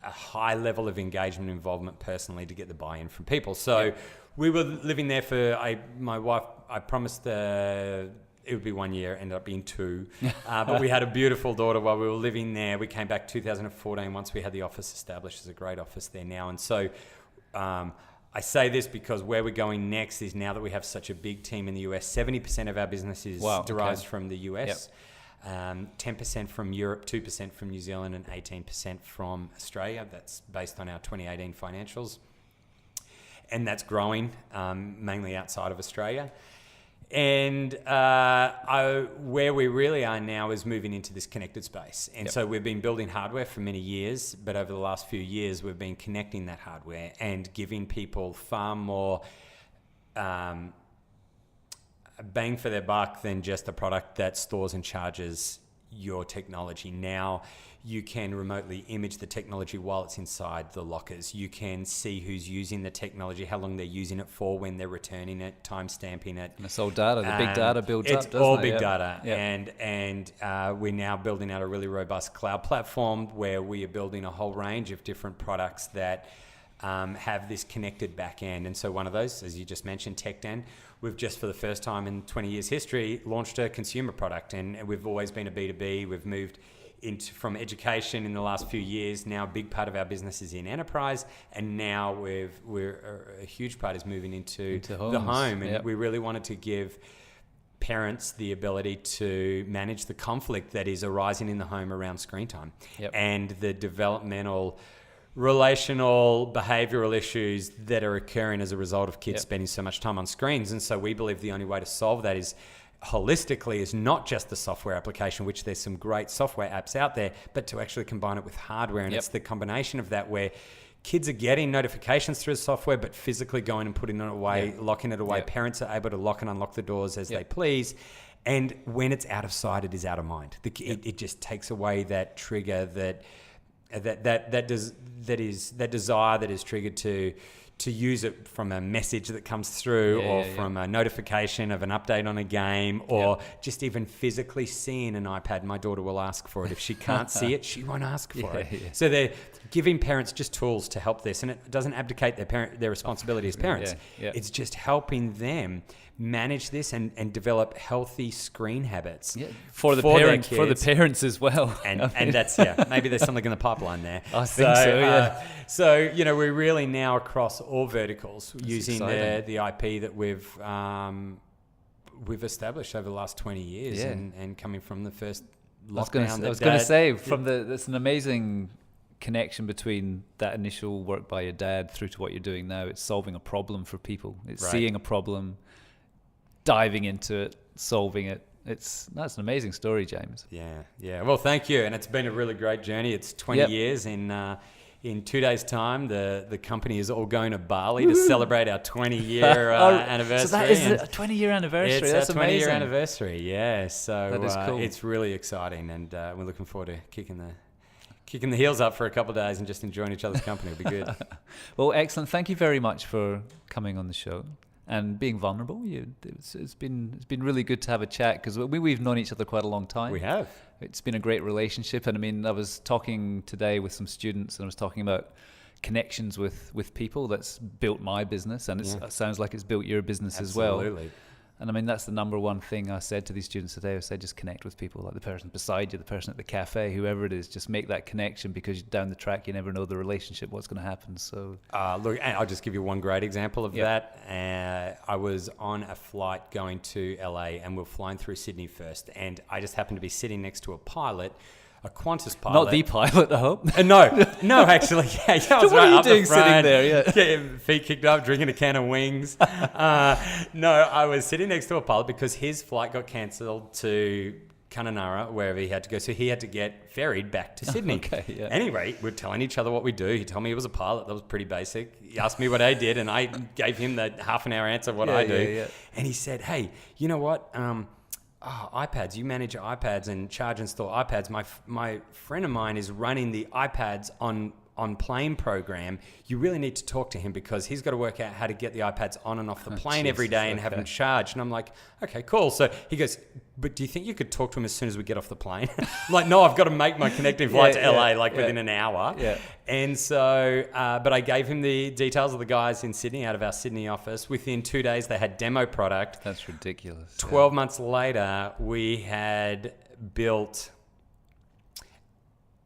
a high level of engagement and involvement personally to get the buy-in from people. So we were living there for, my wife, I promised it would be 1 year, ended up being 2. But we had a beautiful daughter while we were living there. We came back 2014 once we had the office established. There's a great office there now. And so I say this because where we're going next is now that we have such a big team in the US, 70% of our business is derives from the US. Yep. 10% from Europe, 2% from New Zealand, and 18% from Australia. That's based on our 2018 financials. And that's growing, mainly outside of Australia. And where we really are now is moving into this connected space. And so we've been building hardware for many years, but over the last few years, we've been connecting that hardware and giving people far more bang for their buck than just a product that stores and charges your technology. Now you can remotely image the technology while it's inside the lockers. You can see who's using the technology, how long they're using it for, when they're returning it, time stamping it. And it's all data. The big data builds up, doesn't it? It's all big data. Yep. And we're now building out a really robust cloud platform where we are building a whole range of different products that have this connected back end. And so one of those, as you just mentioned, TechDen, we've just for the first time in 20 years history launched a consumer product, and we've always been a B2B. We've moved from education in the last few years. Now a big part of our business is in enterprise, and now a huge part is moving into the home. And we really wanted to give parents the ability to manage the conflict that is arising in the home around screen time and the developmental, relational, behavioral issues that are occurring as a result of kids spending so much time on screens. And so we believe the only way to solve that is holistically is not just the software application, which there's some great software apps out there, but to actually combine it with hardware. And it's the combination of that where kids are getting notifications through the software, but physically going and putting it away, locking it away. Parents are able to lock and unlock the doors as they please. And when it's out of sight, it is out of mind. It just takes away that trigger, that desire that is triggered to use it from a message that comes through from a notification of an update on a game or just even physically seeing an iPad. My daughter will ask for it. If she can't see it, she won't ask for it. Yeah. So they're giving parents just tools to help this, and it doesn't abdicate their responsibility as parents. It's just helping them manage this and develop healthy screen habits for the parents as well. And that's maybe there's something in the pipeline there. I think so. So we're really now across all verticals using the IP that we've established over the last 20 years and coming from the first lockdown. I was going to say there's an amazing connection between that initial work by your dad through to what you're doing now. It's solving a problem for people. It's seeing a problem, diving into it, solving it. That's an amazing story, James. Yeah. Well, thank you. And it's been a really great journey. It's 20 years. In 2 days' time, the company is all going to Bali to celebrate our 20-year anniversary. So that is a 20-year anniversary. That's our 20-year amazing. anniversary, yeah. So that is cool. It's really exciting, and we're looking forward to kicking the heels up for a couple of days and just enjoying each other's company. It'll be good. Well, excellent. Thank you very much for coming on the show. and being vulnerable. It's been really good to have a chat, because we've known each other quite a long time. We have. It's been a great relationship, and I mean, I was talking today with some students, and I was talking about connections with people. That's built my business, and it sounds like it's built your business as well. Absolutely. And I mean, that's the number one thing I said to these students today. I said, just connect with people, like the person beside you, the person at the cafe, whoever it is. Just make that connection, because down the track, you never know the relationship, what's going to happen. So, look, and I'll just give you one great example of that. I was on a flight going to LA, and we were flying through Sydney first, and I just happened to be sitting next to a pilot. A Qantas pilot. Not the pilot, I hope. No, actually. Yeah, I so was what right are you up doing the front, sitting there? Yeah, feet kicked up, drinking a can of wings. No, I was sitting next to a pilot because his flight got cancelled to Kununurra, wherever he had to go. So he had to get ferried back to Sydney. Anyway, we're telling each other what we do. He told me he was a pilot. That was pretty basic. He asked me what I did, and I gave him the half an hour answer of what I do. And he said, hey, you know what? iPads, you manage iPads and charge and store iPads. My friend of mine is running the iPads on plane program. You really need to talk to him, because he's got to work out how to get the iPads on and off the plane every day and have them charged. And I'm like, okay, cool. So he goes, but do you think you could talk to him as soon as we get off the plane? I'm like, no, I've got to make my connecting flight to LA within an hour. Yeah. And so, but I gave him the details of the guys in Sydney out of our Sydney office. Within 2 days, they had demo product. That's ridiculous. 12 months later, we had built,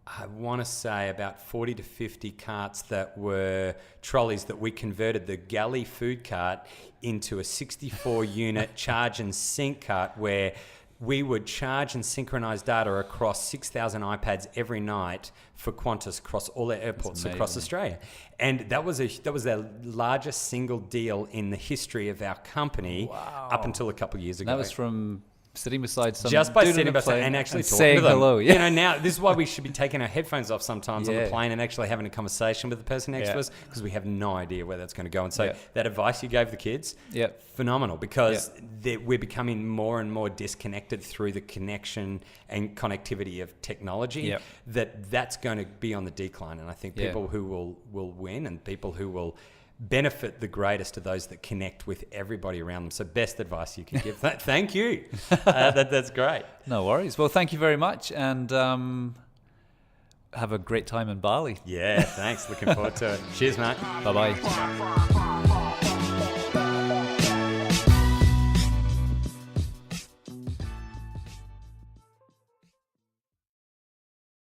I want to say, about 40 to 50 carts that were trolleys that we converted the galley food cart into a 64-unit charge and sync cart, where we would charge and synchronize data across 6,000 iPads every night for Qantas across all their airports across Australia. And that was our largest single deal in the history of our company up until a couple of years ago. That was from sitting beside someone, just by sitting beside and actually talking saying to them. Hello. You know, now this is why we should be taking our headphones off sometimes on the plane and actually having a conversation with the person next to us, because we have no idea where that's going to go. And so that advice you gave the kids, phenomenal, because we're becoming more and more disconnected through the connection and connectivity of technology. That's going to be on the decline, and I think people who will win, and people who will benefit the greatest are those that connect with everybody around them. So best advice you can give. Thank you. That's great. No worries. Well, thank you very much, and have a great time in Bali. Yeah, thanks. Looking forward to it. Cheers, mate. Bye-bye.